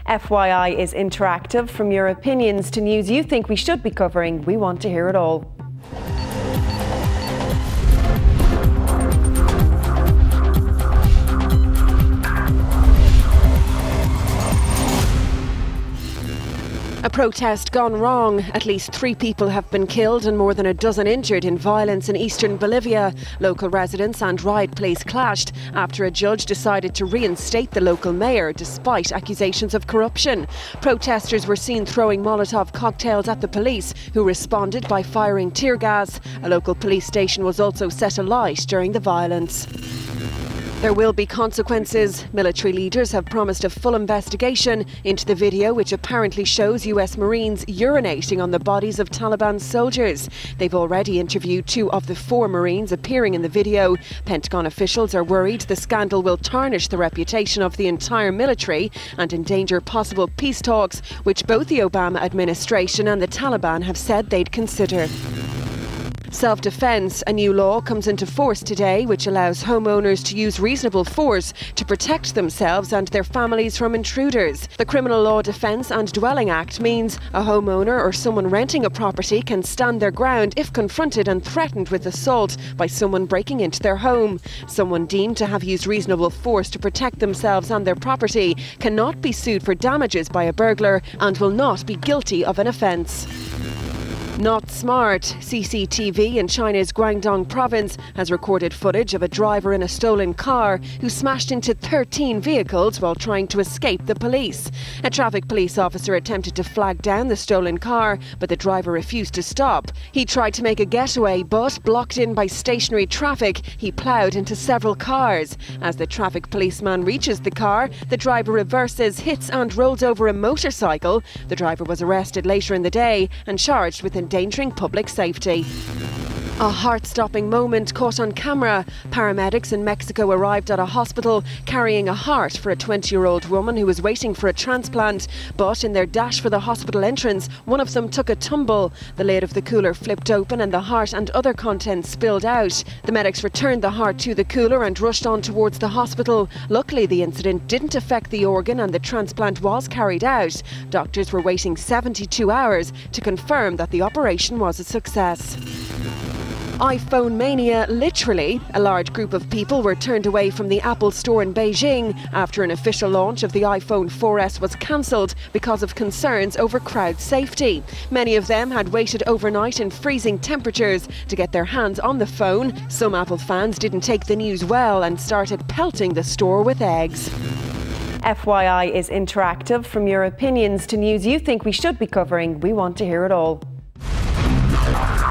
FYI is interactive. From your opinions to news you think we should be covering, we want to hear it all. A protest gone wrong. At least 3 people have been killed and more than a dozen injured in violence in eastern Bolivia. Local residents and riot police clashed after a judge decided to reinstate the local mayor despite accusations of corruption. Protesters were seen throwing Molotov cocktails at the police, who responded by firing tear gas. A local police station was also set alight during the violence. There will be consequences. Military leaders have promised a full investigation into the video which apparently shows US Marines urinating on the bodies of Taliban soldiers. They've already interviewed 2 of the 4 Marines appearing in the video. Pentagon officials are worried the scandal will tarnish the reputation of the entire military and endanger possible peace talks, which both the Obama administration and the Taliban have said they'd consider. Self-defence. A new law comes into force today which allows homeowners to use reasonable force to protect themselves and their families from intruders. The Criminal Law Defence and Dwelling Act means a homeowner or someone renting a property can stand their ground if confronted and threatened with assault by someone breaking into their home. Someone deemed to have used reasonable force to protect themselves and their property cannot be sued for damages by a burglar and will not be guilty of an offence. Not smart. CCTV in China's Guangdong province has recorded footage of a driver in a stolen car who smashed into 13 vehicles while trying to escape the police. A traffic police officer attempted to flag down the stolen car, but the driver refused to stop. He tried to make a getaway, but blocked in by stationary traffic, he ploughed into several cars. As the traffic policeman reaches the car, the driver reverses, hits and rolls over a motorcycle. The driver was arrested later in the day and charged with endangering public safety. A heart-stopping moment caught on camera. Paramedics in Mexico arrived at a hospital carrying a heart for a 20-year-old woman who was waiting for a transplant. But in their dash for the hospital entrance, one of them took a tumble. The lid of the cooler flipped open and the heart and other contents spilled out. The medics returned the heart to the cooler and rushed on towards the hospital. Luckily, the incident didn't affect the organ and the transplant was carried out. Doctors were waiting 72 hours to confirm that the operation was a success. iPhone mania, literally. A large group of people were turned away from the Apple store in Beijing after an official launch of the iPhone 4S was cancelled because of concerns over crowd safety. Many of them had waited overnight in freezing temperatures to get their hands on the phone. Some Apple fans didn't take the news well and started pelting the store with eggs. FYI is interactive. From your opinions to news you think we should be covering, we want to hear it all.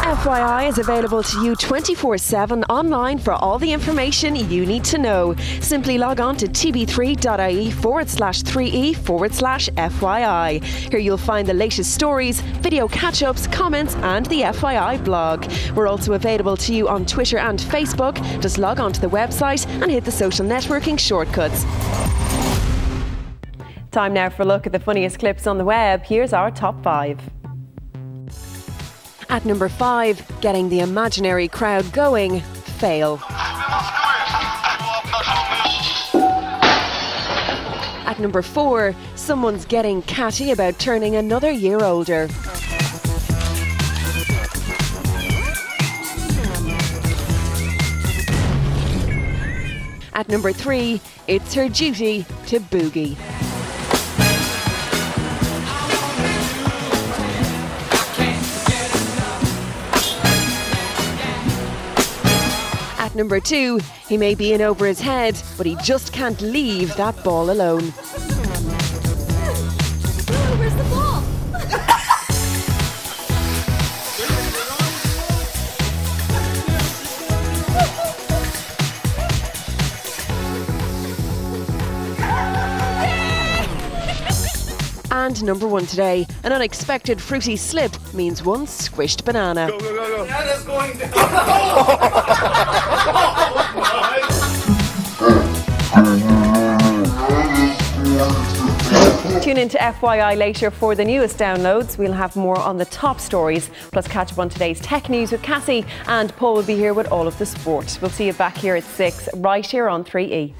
FYI is available to you 24/7 online for all the information you need to know. Simply log on to tv3.ie/3e/FYI. Here you'll find the latest stories, video catch-ups, comments and the FYI blog. We're also available to you on Twitter and Facebook. Just log on to the website and hit the social networking shortcuts. Time now for a look at the funniest clips on the web. Here's our top 5. At number 5, getting the imaginary crowd going, fail. At number 4, someone's getting catty about turning another year older. At number 3, it's her duty to boogie. At number 2, he may be in over his head, but he just can't leave that ball alone. Where's the ball? And number 1 today, an unexpected fruity slip means one squished banana. Go, go, go, go. Banana's going down. Tune in to FYI later for the newest downloads. We'll have more on the top stories, plus catch up on today's tech news with Cassie, and Paul will be here with all of the sport. We'll see you back here at 6, right here on 3E.